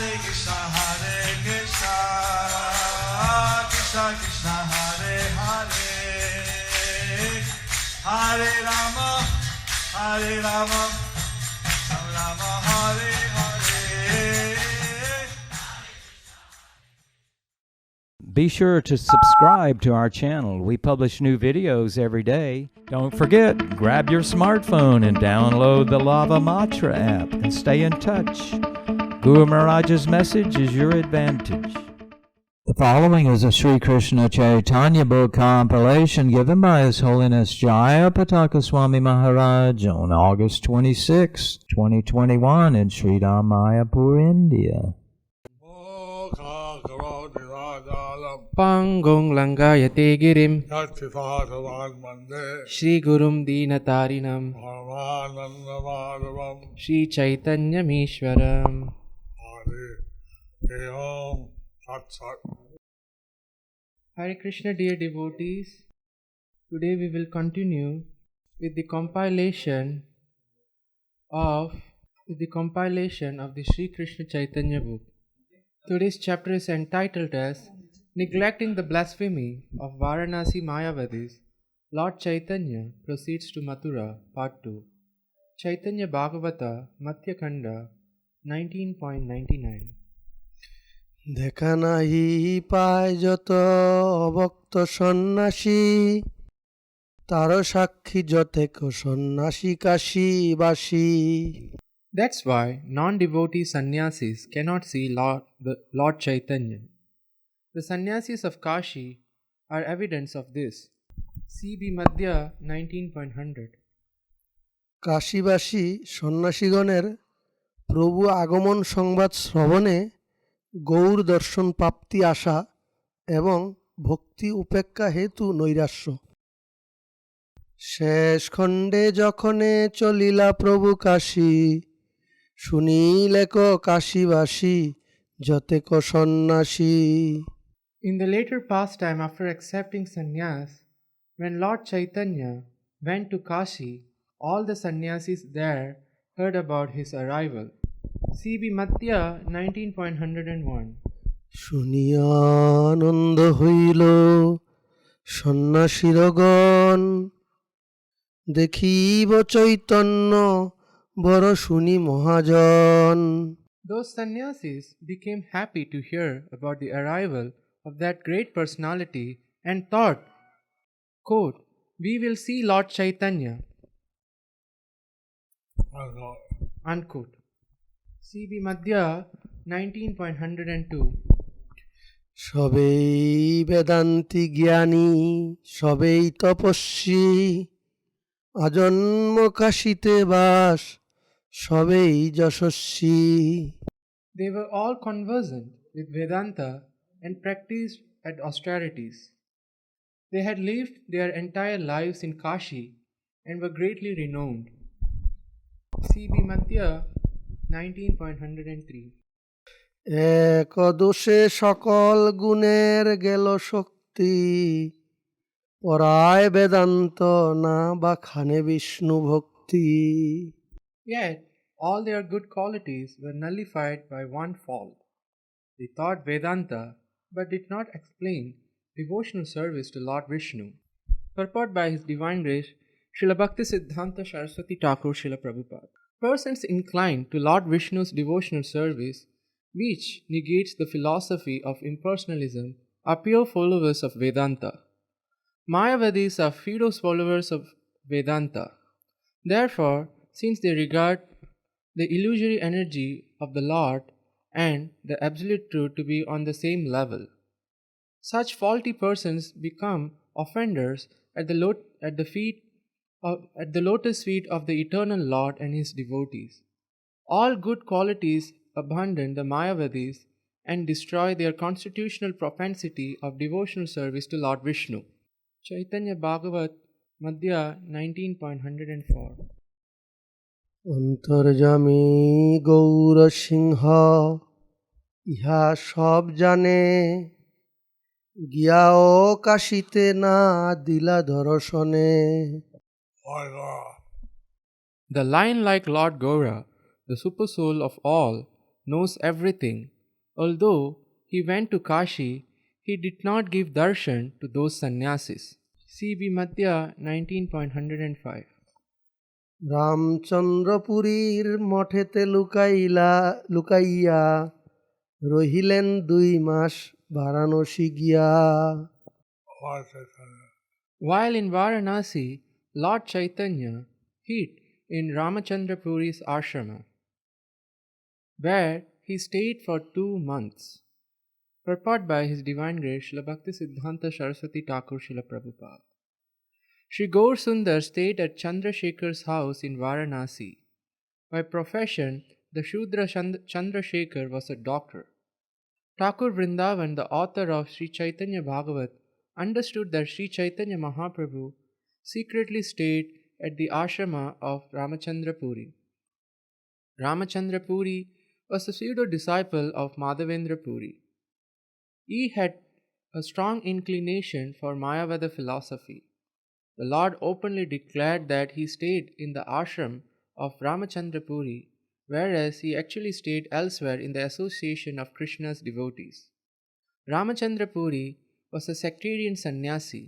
Krishna Krishna Hare Hare Hare Rama Rama Hare Hare. Be sure to subscribe to our channel. We publish new videos every day. Don't forget, grab your smartphone and download the Lava Matra app and stay in touch. Guru Maharaj's message is your advantage. The following is a Sri Krishna Chaitanya book compilation given by His Holiness Jaya Pataka Swami Maharaj on August 26, 2021 in Sri Mayapur, India. Pangong Langayate Girim Shri Gurum Dinatarinam Shri Chaitanya Mishwaram. Hare Krishna, dear devotees. Today we will continue with the compilation of the Sri Krishna Chaitanya book. Today's chapter is entitled as Neglecting the Blasphemy of Varanasi Mayavadis. Lord Chaitanya proceeds to Mathura, Part 2. Chaitanya Bhagavata, Madhya Khanda, 19.99. দেখা নাহি পায় যত অভক্ত সন্ন্যাসী তার সাক্ষী যতেক সন্ন্যাসী কাশীবাসী. That's why non-devotee sannyasis cannot see Lord Chaitanya. The sannyasis of Kashi are evidence of this. C.B. Madhya 19.100. কাশীবাসী সন্ন্যাসীগণের প্রভু আগমন সংবাদ শ্রবণে গৌর দর্শন প্রাপ্তি আশা এবং ভক্তি উপেক্ষা হেতু নৈরাশ্য. শেষ খণ্ডে যখনে চলিলা প্রভু কাশী শুনিলেক কাশীবাসী যতেক সন্ন্যাসী. In the later pastime, after accepting sannyas, when Lord Chaitanya went to Kashi, all the sannyasis there heard about his arrival. C.B. Madhya 19.101. শুনিয়া আনন্দ হইল সন্ন্যাসীরগণ দেখিব চৈতন্য বড় শুনি মহাজন. Those sannyasis became happy to hear about the arrival of that great personality and thought, quote, "We will see Lord Chaitanya." Unquote. C.B. Madhya 19.102. সবেই বেদান্তি জ্ঞানী সবেই তপস্বী আজন্ম কাশীতে বাস সবেই যশস্বী. They were all conversant with Vedanta and practiced at austerities. They had lived their entire lives in Kashi and were greatly renowned. C.B. Madhya 19.103. এক দোষে সকল গুণের গেল শক্তি পরায় বেদান্ত না বা খানে বিষ্ণু ভক্তি. Yet all their good qualities were nullified by one fault. They taught Vedanta but did not explain devotional service to Lord Vishnu. Purport by His Divine Grace Srila Bhaktisiddhanta Saraswati Thakur Srila Prabhupada. Persons inclined to Lord Vishnu's devotional service, which negates the philosophy of impersonalism, are pure followers of Vedanta. Mayavadis are feroz followers of Vedanta. Therefore, since they regard the illusory energy of the Lord and the absolute truth to be on the same level, such faulty persons become offenders at the lotus feet of the eternal Lord and His devotees. All good qualities abandon the Mayavadis and destroy their constitutional propensity of devotional service to Lord Vishnu. Chaitanya Bhagavat, Madhya 19.104. অন্তর্যামী Gour সিংহ ইহা সব জানে গিয়াও কাশীতে না দিলা দর্শনে. The lion-like Lord Gaura, the super soul of all, knows everything. Although he went to Kashi, he did not give darshan to those sannyasis. C.B. Madhya 19.105. রামচন্দ্রপুরীর মঠেতে লুকাইয়া রহিলেন 2 মাস বারাণসী গিয়া। Lord Chaitanya. While in Varanasi, Lord Chaitanya hid in Ramachandra Puri's ashrama, where he stayed for 2 months. Purport by His Divine Grace Srila Bhaktisiddhanta Saraswati Thakur Srila Prabhupada. Sri Gaur Sundar stayed at Chandrasekhar's house in Varanasi. By profession, the Shudra Chandrasekhar was a doctor. Thakur Vrindavan, the author of Sri Chaitanya Bhagavat, understood that Sri Chaitanya Mahaprabhu secretly stayed at the ashrama of Ramachandra Puri. Ramachandra Puri was a pseudo-disciple of Madhavendra Puri. He had a strong inclination for Mayavada philosophy. The Lord openly declared that he stayed in the ashram of Ramachandra Puri, whereas he actually stayed elsewhere in the association of Krishna's devotees. Ramachandra Puri was a sectarian sannyasi.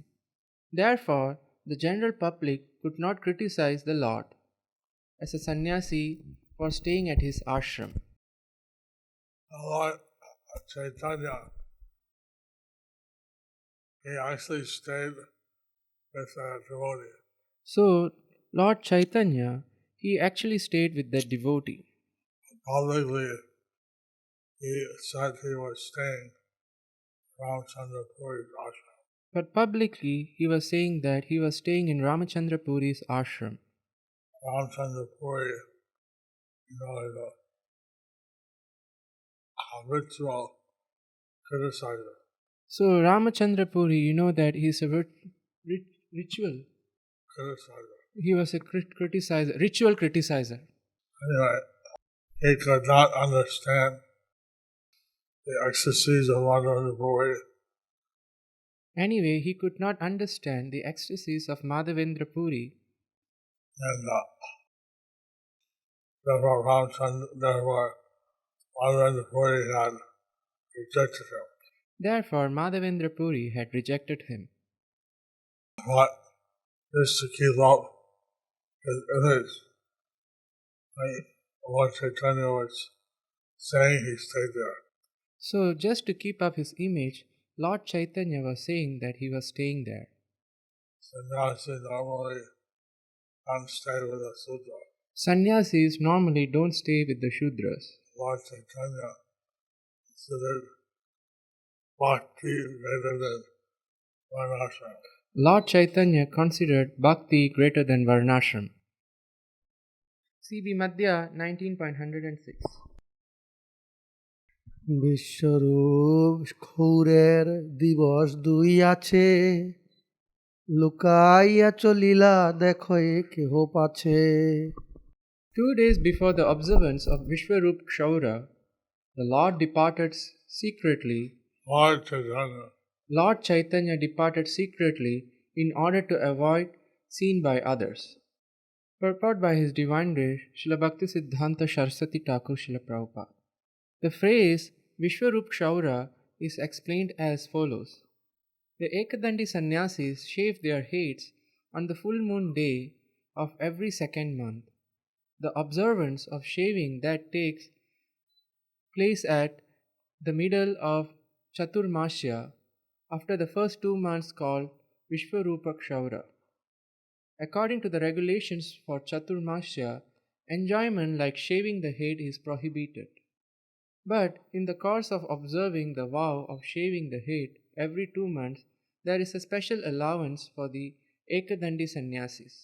Therefore, the general public could not criticize the Lord as a sannyasi for staying at his ashram. Lord Chaitanya, he actually stayed with a devotee. So, Lord Chaitanya, he actually stayed with that devotee. Publicly, he said he was staying around Chandra Puri's ashram. But publicly, he was saying that he was staying in Ramachandra Puri's ashram. Ram Chandra Puri, is a ritual criticizer. So, Ramachandra Puri, you know that he is a ritual. Criticizer. He was a criticizer, ritual criticizer. Anyway, he could not understand the ecstasies of Madhavendra Puri. Anyway, he could not understand the ecstasies of Madhavendra Puri. And therefore Madhavendra Puri had rejected him. Therefore, Madhavendra Puri had rejected him. But just to keep up his image, like Lord Chaitanya was saying, he stayed there. So, just to keep up his image, Lord Chaitanya was saying that he was staying there. Sannyasi normally don't stay with a Sudra. Sannyasis normally don't stay with the Shudras. Lord Chaitanya considered bhakti greater than varnashram. Lord Chaitanya considered bhakti greater than varnashram. C.B. Madhya 19.106. বিশ্বরূপ ক্ষৌরের দিবস 2 আছে, লুকাইয়া চলিলা দেখো এ কেহ পাছে। 2 days before the observance of Vishwarup Kshaura, the Lord departed secretly. Lord Chaitanya departed secretly in order to avoid seen by others. Purport by His Divine Grace Srila Bhaktisiddhanta Saraswati Thakur Srila Prabhupada. The phrase Vishwarup Kshaura is explained as follows. The Ekadandi sannyasis shave their heads on the full moon day of every second month. The observance of shaving that takes place at the middle of Chaturmasya after the first 2 months called Vishwarupa Kshaura. According to the regulations for Chaturmasya, enjoyment like shaving the head is prohibited. But in the course of observing the vow of shaving the head every 2 months, there is a special allowance for the Ekadandi sannyasis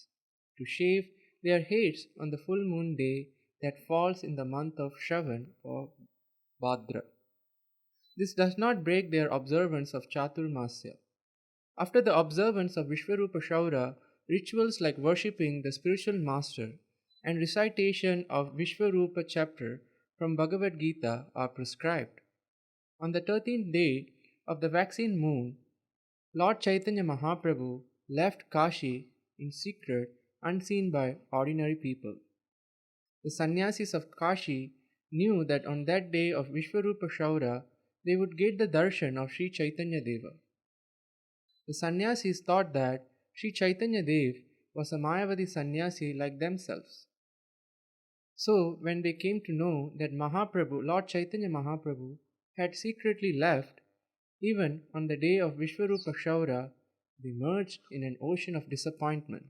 to shave their heads on the full moon day that falls in the month of Shravan or Bhadra. This does not break their observance of Chaturmasya. After the observance of Vishwarupa Kshaura, rituals like worshipping the spiritual master and recitation of Vishwarupa chapter from Bhagavad Gita are prescribed. On the 13th day of the waxing moon, Lord Chaitanya Mahaprabhu left Kashi in secret, unseen by ordinary people. The sannyasis of Kashi knew that on that day of Vishwarupa Shaura, they would get the darshan of Sri Chaitanya Deva. The sannyasis thought that Sri Chaitanya Dev was a Mayavadi sannyasi like themselves. So, when they came to know that Mahaprabhu, Lord Chaitanya Mahaprabhu, had secretly left, even on the day of Vishwarupa Shaura, they merged in an ocean of disappointment.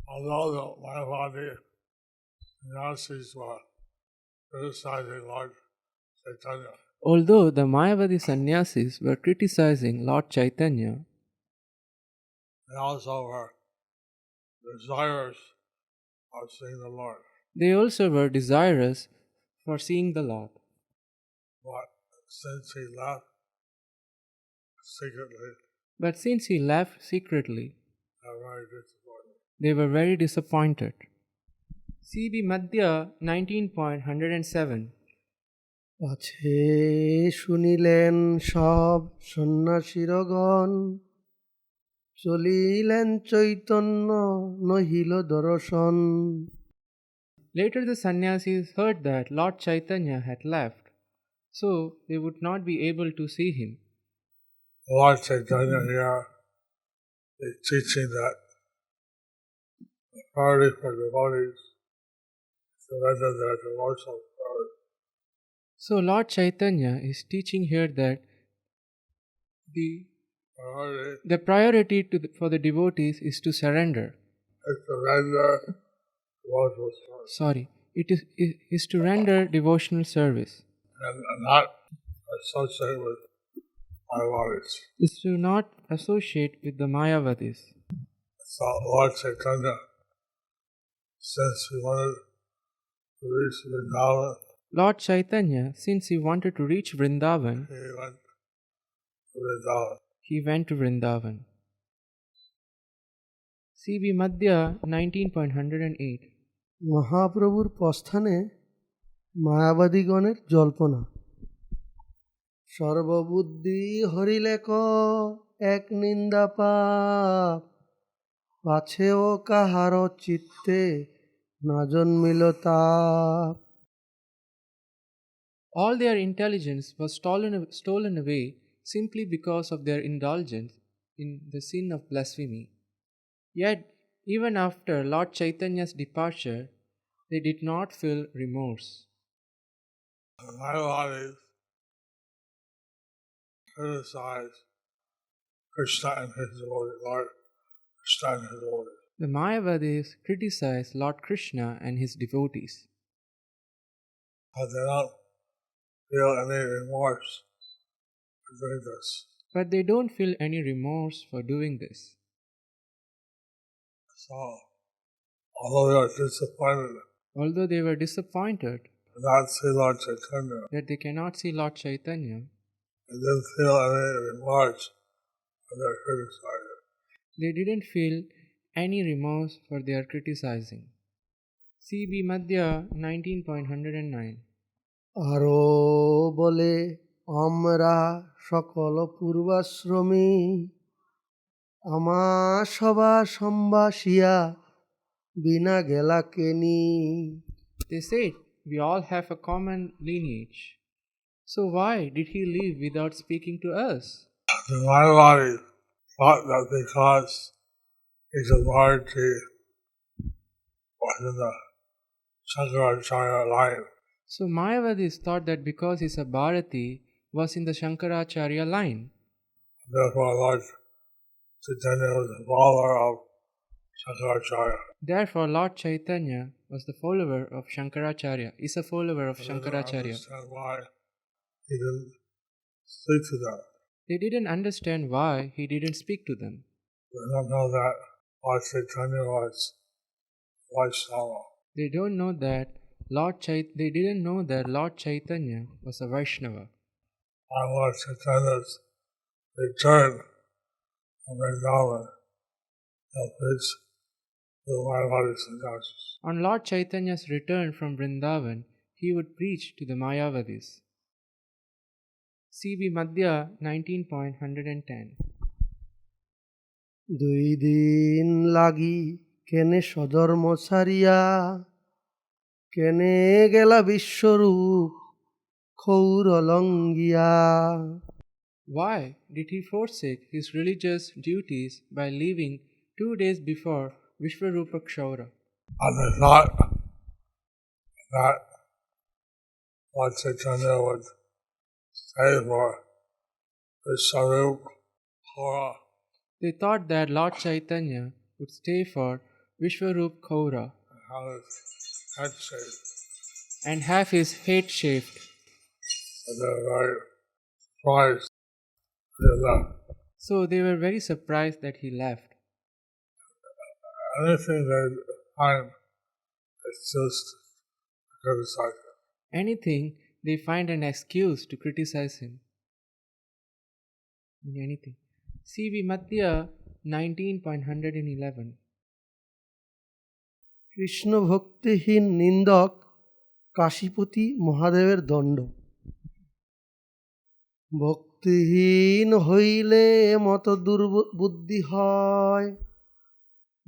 Although the Mayavadi Nazis were criticizing Lord Chaitanya, Although the Mayavadi sannyasis were criticizing Lord Chaitanya, they also were desirous of seeing the Lord. they also were desirous for seeing the Lord. But since he left secretly, But since he left secretly, they were very disappointed. they were very disappointed. CB Madhya 19.107. পাছে শুনিলেন সব সন্ন্যাসীরগণ চলিলেন চৈতন্য নহিল দর্শন। Later the sannyasis heard that Lord Chaitanya had left, so they would not be able to see him. Lord Chaitanya here is teaching that the priority for devotees is to render their devotional service. So Lord Chaitanya is teaching here that the priority for the devotees is to surrender. Is to render devotional service. It is to render devotional service. And not associate with Mayavadis. Is to not associate with the Mayavadis. So Lord Chaitanya, since he wanted to reach Vrindavan, Lord Chaitanya, since he wanted to reach Vrindavan, he went to Vrindavan. CB Madhya 19.108. মহাপ্রভুর প্রস্থানে মায়াবাদীগণের জল্পনা। সর্ববুদ্ধি হরিলেক এক নিন্দা পাপ পাছেও কাহার চিত্তে না জন্মিল তাপ। All their intelligence was stolen away simply because of their indulgence in the sin of blasphemy. Yet, even after Lord Chaitanya's departure, they did not feel remorse. the Mayavadis criticize Krishna and his devotees, Lord Krishna and his devotees. The Mayavadis criticize Lord Krishna and his devotees, But they don't feel any remorse for doing this. but they don't feel any remorse for doing this. So, although they are disappointed Although they were disappointed to not see Lord Chaitanya, that they cannot see Lord Chaitanya, they didn't feel any remorse for their criticizing. they didn't feel any remorse for their criticizing. CB Madhya 19.109. আরো বলে আমরা সকল পূর্বাশ্রমী আমা সবা সম্বাসিয়া বিনা গেলা কেনি। They said, we all have a common lineage. So why did he leave without speaking to us? The Mayavadis thought that because he's a Bharati was in the Shankaracharya line, So Mayavadis thought that because he's a Bharati was in the Shankaracharya line. therefore Lord Chaitanya was a follower of Shankaracharya. Therefore Lord Chaitanya was the follower of Shankaracharya, is a follower of They didn't Shankaracharya. understand why he didn't speak to them. They didn't understand why he didn't speak to them. They don't know that Lord Chaitanya was Vaishnava. They didn't know that Lord Chaitanya was a Vaishnava. On Lord Chaitanya's return from Vrindavan, he'll preach to the Mayavadi sannyasis. On Lord Chaitanya's return from Vrindavan, he would preach to the Mayavadis. CB Madhya 19.110. দুই দিন লাগি কেনে সধর্ম সারিয়া কেনে গেলা বিশ্বরূপ ক্ষৌরলঙ্গিয়া। Why did he forsake his religious duties by leaving 2 days before Vishvarupa Kshaura? And they thought that Lord Chaitanya would stay for the Sarup Hora They thought that Lord Chaitanya would stay for Vishvarup Kaura and have his head and have his head shaved. shaved. And they were very surprised they left. So they were very surprised that he left. Anything they find is just to criticize him. Anything, they find an excuse to criticize him. Anything. C.V. Madhya 19.111. Krishna ভক্তিহীন নিন্দক কাশীপতি মহাদেবের দণ্ড। ভক্তিহীন হইলে মত দুর্বুদ্ধি হয়,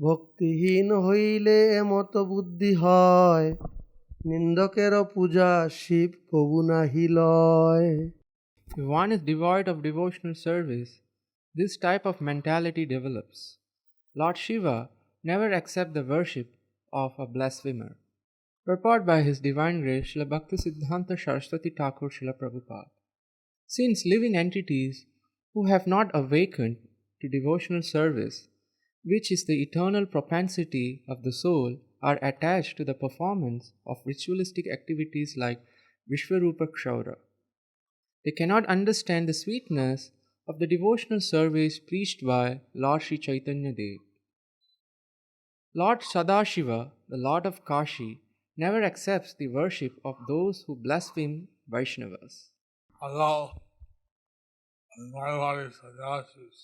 ভক্তিহীন হইলে মত বুদ্ধি হয়, নিন্দকের পূজা শিব কবু নাহি লয়। If one is devoid of devotional service, this type of mentality develops. Lord Shiva never accepts the worship of a blasphemer. Purport by His Divine Grace Srila Bhaktisiddhanta Saraswati Thakur Srila Prabhupada. Since living entities who have not awakened to devotional service, which is the eternal propensity of the soul, are attached to the performance of ritualistic activities like Vishvarupa Kshaura, they cannot understand the sweetness of the devotional service preached by Lord Sri Chaitanya Dev. Lord Sadashiva, the Lord of Kashi, never accepts the worship of those who blaspheme Vaishnavas. Although the Mayavadi sannyasis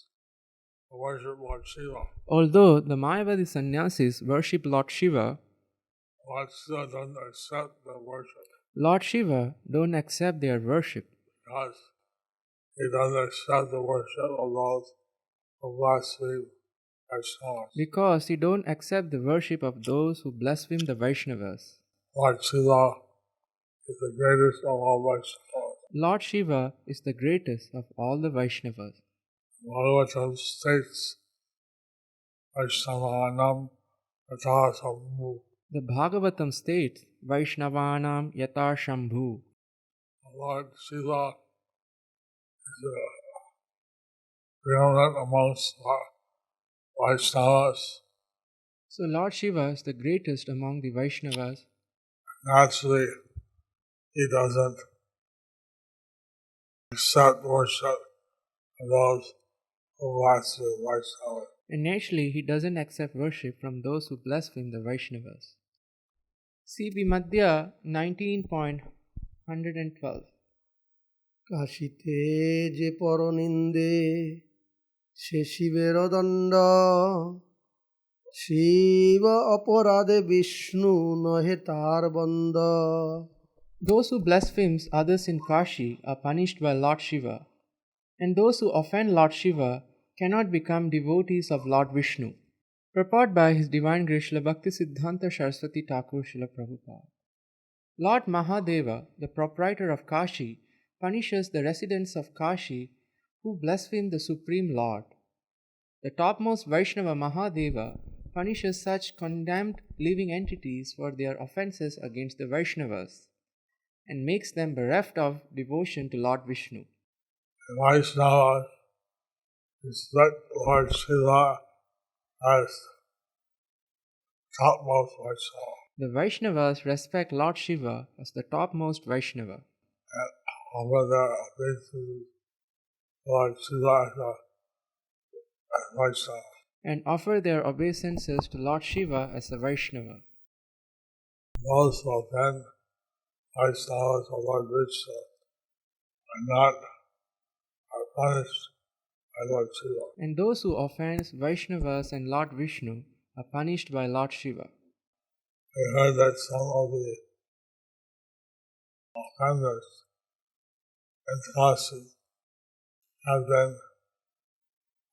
worship Lord Shiva, Although the Mayavadi sannyasis worship Lord Shiva, Lord Shiva doesn't accept the worship Lord Shiva don't accept their worship because he doesn't accept the worship of those who blaspheme Vaishnavas. because he don't accept the worship of those who blaspheme the Vaishnavas. Lord Shiva is the greatest of all Vaishnavas. Lord Shiva is the greatest of all the Vaishnavas. Bhagavatam states Vaishnavanam Yatha Sambhu. The Bhagavatam states Vaishnavanam Yata Shambhu. Lord Shiva is the preeminent amongst Vaishnavas. So Lord Shiva is the greatest among the Vaishnavas. Naturally, he doesn't accept worship of those who blaspheme Vaishnavas. And naturally, he doesn't accept worship from those who blaspheme the Vaishnavas. C.B. Madhya 19.112. কাশীতে যে পরনিন্দে সে শিবের দণ্ড, শিব অপরাধে বিষ্ণু নহে তার বন্দ। Those who blaspheme others in Kashi are punished by Lord Shiva, and those who offend Lord Shiva cannot become devotees of Lord Vishnu. Purport by His Divine Grace Srila Bhaktisiddhanta Saraswati Thakur Srila Prabhupada. Lord Mahadeva, the proprietor of Kashi, punishes the residents of Kashi who blaspheme the Supreme Lord. The topmost Vaishnava Mahadeva punishes such condemned living entities for their offenses against the Vaishnavas and makes them bereft of devotion to Lord Vishnu. The Vaishnavas respect Lord Shiva as topmost Vaishnava. The Vaishnavas respect Lord Shiva as the topmost Vaishnava And offer their obeisances to Lord Shiva as Vaishnava. and offer their obeisances to Lord Shiva as a Vaishnava. Those who offend Vaishnavas or Lord Vishnu are punished by Lord Shiva. And those who offend Vaishnavas and Lord Vishnu are punished by Lord Shiva. I heard that some of the offenders in Kashi have been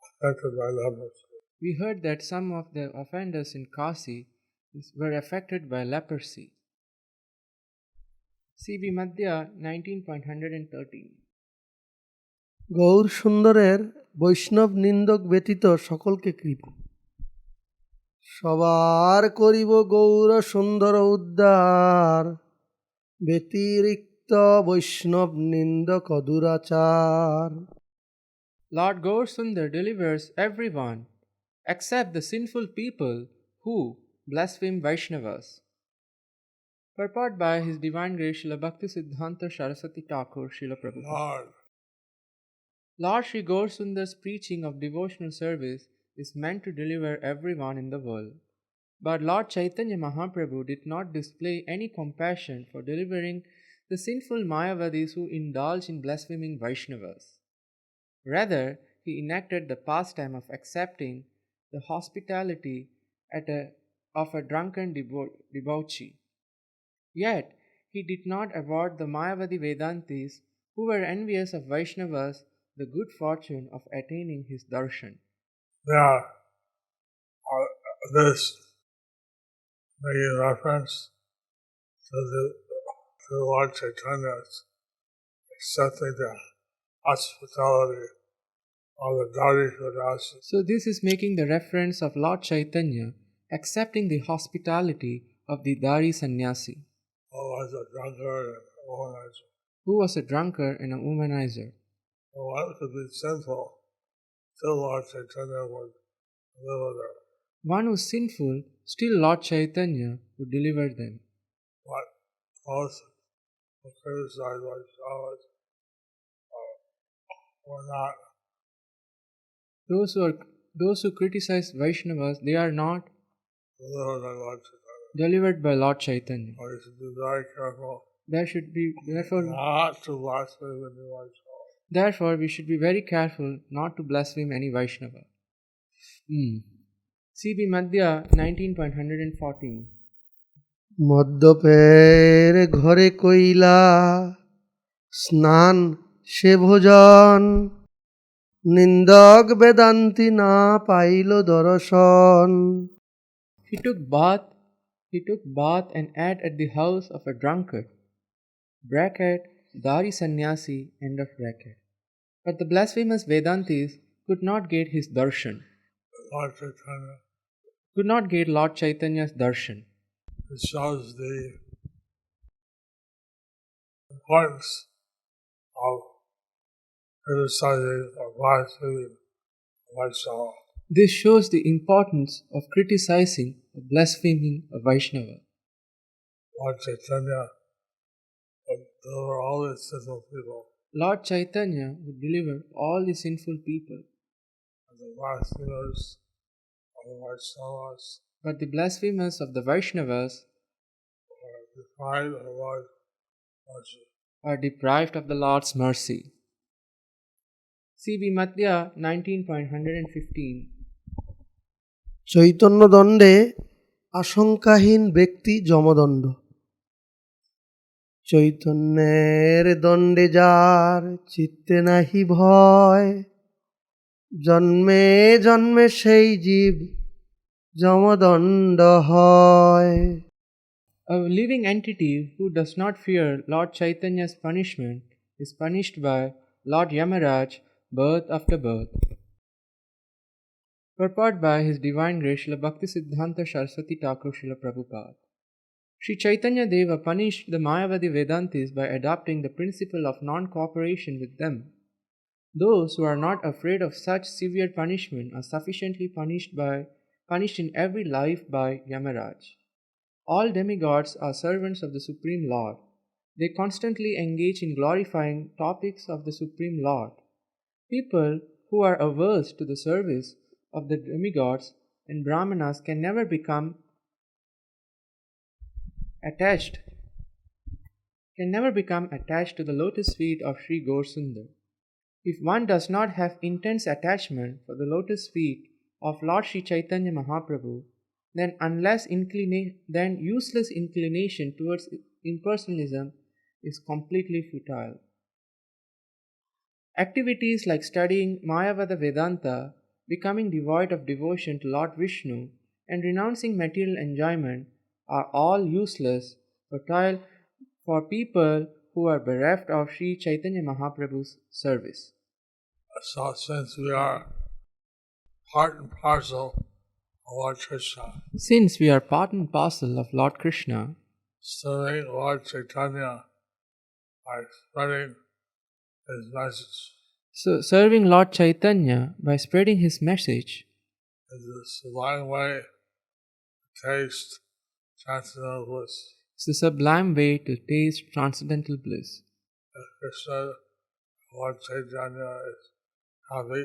affected by leprosy. We heard that some of the offenders in Kasi were affected by leprosy. C.B. Madhya 19.113 Gour সুন্দরের বৈষ্ণব নিন্দক ব্যতীত সকলকে কৃপা সবার করিব গৌর সুন্দর উদ্ধার ব্যতিরিক্ত বৈষ্ণব নিন্দক দুরাচার Lord Gaur Sundar delivers everyone except the sinful people who blaspheme Vaishnavas. Purport by His Divine Grace Srila Bhaktisiddhanta Saraswati Thakur Srila Prabhupada. Lord Sri Gaur Sundar's preaching of devotional service is meant to deliver everyone in the world. But Lord Chaitanya Mahaprabhu did not display any compassion for delivering the sinful Mayavadis who indulge in blaspheming Vaishnavas. Rather, he enacted the pastime of accepting the hospitality of a drunken debauchee. Yet, he did not award the Mayavadi Vedantis who were envious of Vaishnavas the good fortune of attaining his darshan. Yeah, this making reference to Lord Chaitanya's accepting the hospitality of the Dari Sannyasis. So, this is making the reference of Lord Chaitanya accepting the hospitality of the Dari Sannyasi, who was a drunkard and who was a drunkard and a womanizer. a womanizer. So one could be sinful, still Lord Chaitanya would deliver them. One who is sinful, still Lord Chaitanya would deliver them. But most who criticize Vaishnavas were not. Those who criticize Vaishnavas, they are not Delivered by Lord Chaitanya. delivered by Lord Chaitanya. So you should be very careful There should be therefore not to blaspheme any Vaishnava. Therefore, we should be very careful not to blaspheme any Vaishnava. C.B. Madhya 19.114 মদ্যপের ঘরে কইলা স্নান সে ভোজন নিন্দক বেদান্তি না pile দর্শন He took bath and ate at the house of a drunkard. Bracket, Dari Sannyasi, end of bracket. But the blasphemous Vedantis could not get his darshan, Lord Chaitanya. could not get Lord Chaitanya's darshan. It shows the importance of criticizing or blaspheming Vaishnava. This shows the importance of criticizing or blaspheming a Vaishnava. Lord Chaitanya would deliver all the sinful people, Lord Chaitanya would deliver all the sinful people, and the blasphemers of the Vaishnavas but the blasphemers of the Vaishnavas are deprived of the Lord's mercy. are deprived of the Lord's mercy. C.B. Madhya 19.115 Chaitanya দণ্ডে আশঙ্কাহীন ব্যক্তি যমদণ্ড চৈতন্যের দণ্ডে যার চিত্তে নাহি ভয় জন্মে জন্মে সেই জীব যমদণ্ড হয় A living entity who does not fear Lord Chaitanya's punishment is punished by Lord Yamaraj birth after birth. Purport by His Divine Grace Srila Bhaktisiddhanta Saraswati Thakur Srila Prabhupada. Sri Chaitanya Deva punished the Mayavadi Vedantis by adopting the principle of non-cooperation with them. Those who are not afraid of such severe punishment are sufficiently punished in every life by Yamaraj. All demigods are servants of the Supreme Lord. They constantly engage in glorifying topics of the Supreme Lord. People who are averse to the service of the demigods and Brahmanas can never become attached to the lotus feet of Sri Gaur Sundar. If one does not have intense attachment for the lotus feet of Lord Sri Chaitanya Mahaprabhu, then useless inclination towards impersonalism is completely futile. Activities like studying Mayavada Vedanta, becoming devoid of devotion to Lord Vishnu, and renouncing material enjoyment are all useless, futile for people who are bereft of Sri Chaitanya Mahaprabhu's service. So since we are part and parcel of Lord Krishna, Since we are part and parcel of Lord Krishna, serving Lord Chaitanya by spreading his message so serving Lord Chaitanya by spreading his message is the sublime way to taste transcendental bliss. is the sublime way to taste transcendental bliss. If Krishna, Lord Chaitanya is happy,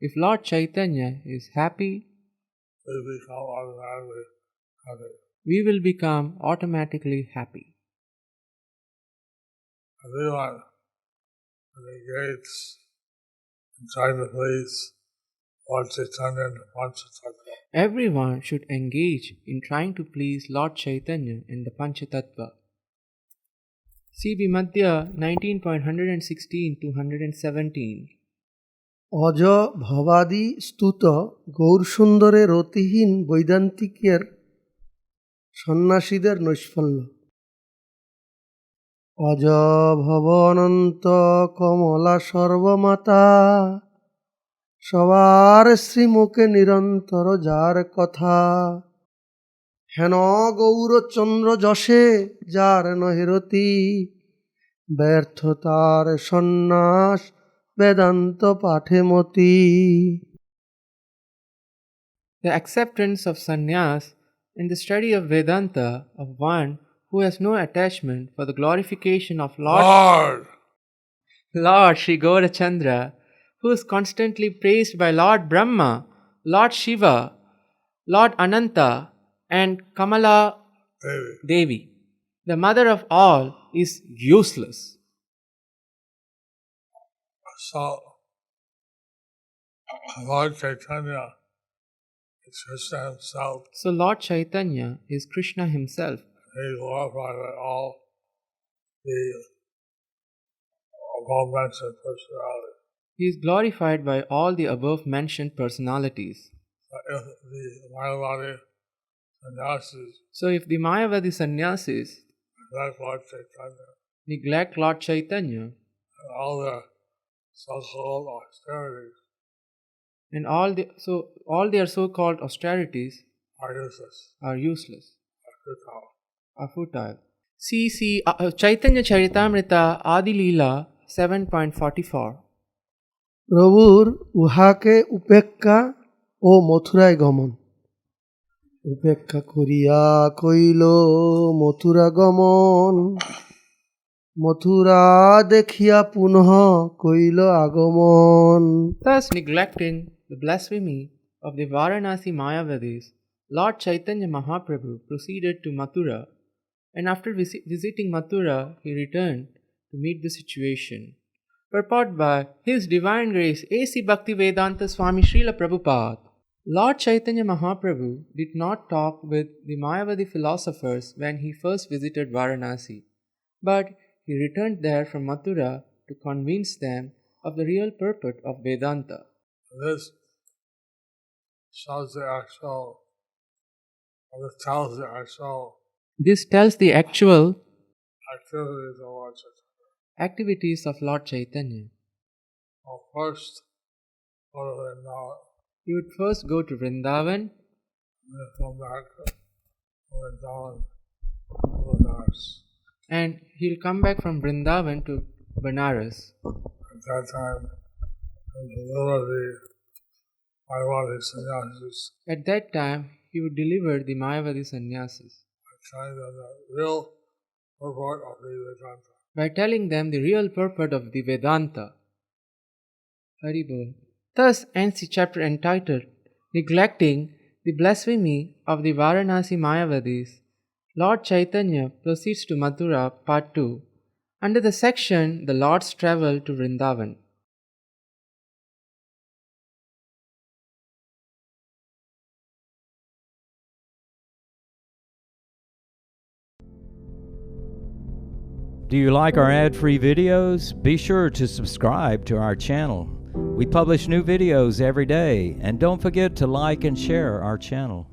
If Lord Chaitanya is happy, we become automatically happy. we will become automatically happy. Everyone engages in trying to please Lord Chaitanya and Panchatattva. Everyone should engage in trying to please Lord Chaitanya and the Panchatattva. C.B. Madhya 19.116-117. অজ ভবাদি স্তুত গৌরসুন্দরে রতিহীন বৈদান্তিকের সন্ন্যাসীদের নৈষ্ফল্য। অজ ভব অনন্ত কমলা সর্বমাতা সবার শ্রীমুখে নিরন্তর যার কথা হেন গৌরচন্দ্র যশে যার নহিরতি ব্যর্থতার সন্ন্যাস বেদান্ত পাঠে মতি। The acceptance of sannyas and the study of Vedanta of one who has no attachment for the glorification of Lord Sri Gaurachandra, who is constantly praised by Lord Brahma, Lord Shiva, Lord Ananta, and Kamala Devi, the mother of all, is useless. So, Lord Chaitanya is Krishna himself. So Lord Chaitanya is Krishna himself. He is glorified by all the above-mentioned personalities. He is glorified by all the above mentioned personalities. If the Mayavadi sannyasis So if the Mayavadi sannyasis neglect Lord Chaitanya neglect Lord Chaitanya and all their so-called austerities and all their so-called austerities are useless, are futile. See Chaitanya Charitamrita Adi Leela 7.44. প্রভুর উহাকে উপেক্ষা ও মথুরায় গমন উপেক্ষা করিয়া কইল মথুরা গমন মথুরা দেখিয়া পুনঃ কইল আগমন। Thus neglecting the blasphemy of the Varanasi Mayavadis, Lord Chaitanya Mahaprabhu proceeded to Mathura, and after visiting Mathura, he returned to meet the situation. Purport by His Divine Grace A.C. Bhaktivedanta Swami Srila Prabhupada. Lord Chaitanya Mahaprabhu did not talk with the Mayavadi philosophers when he first visited Varanasi, but he returned there from Mathura to convince them of the real purport of Vedanta. This shows the actual, or this tells the actual This tells the actual activities of Lord Chaitanya. activities of Lord Chaitanya. Well, first, go to Vrindavan, He would first go to Vrindavan and then come back to Vrindavan to Benares. and he'll come back from Vrindavan to Benares. At that time, he would deliver the Mayavadi sannyasis, At that time, he would deliver the Mayavadi sannyasis telling them the real purport of the Vedanta. by telling them the real purport of the Vedanta. Hari Bol. Thus ends the chapter entitled Neglecting the Blasphemy of the Varanasi Mayavadis. Lord Chaitanya proceeds to Mathura, Part 2. Under the section The Lord's Travel to Vrindavan. Do you like our ad-free videos? Be sure to subscribe to our channel. We publish new videos every day, and don't forget to like and share our channel.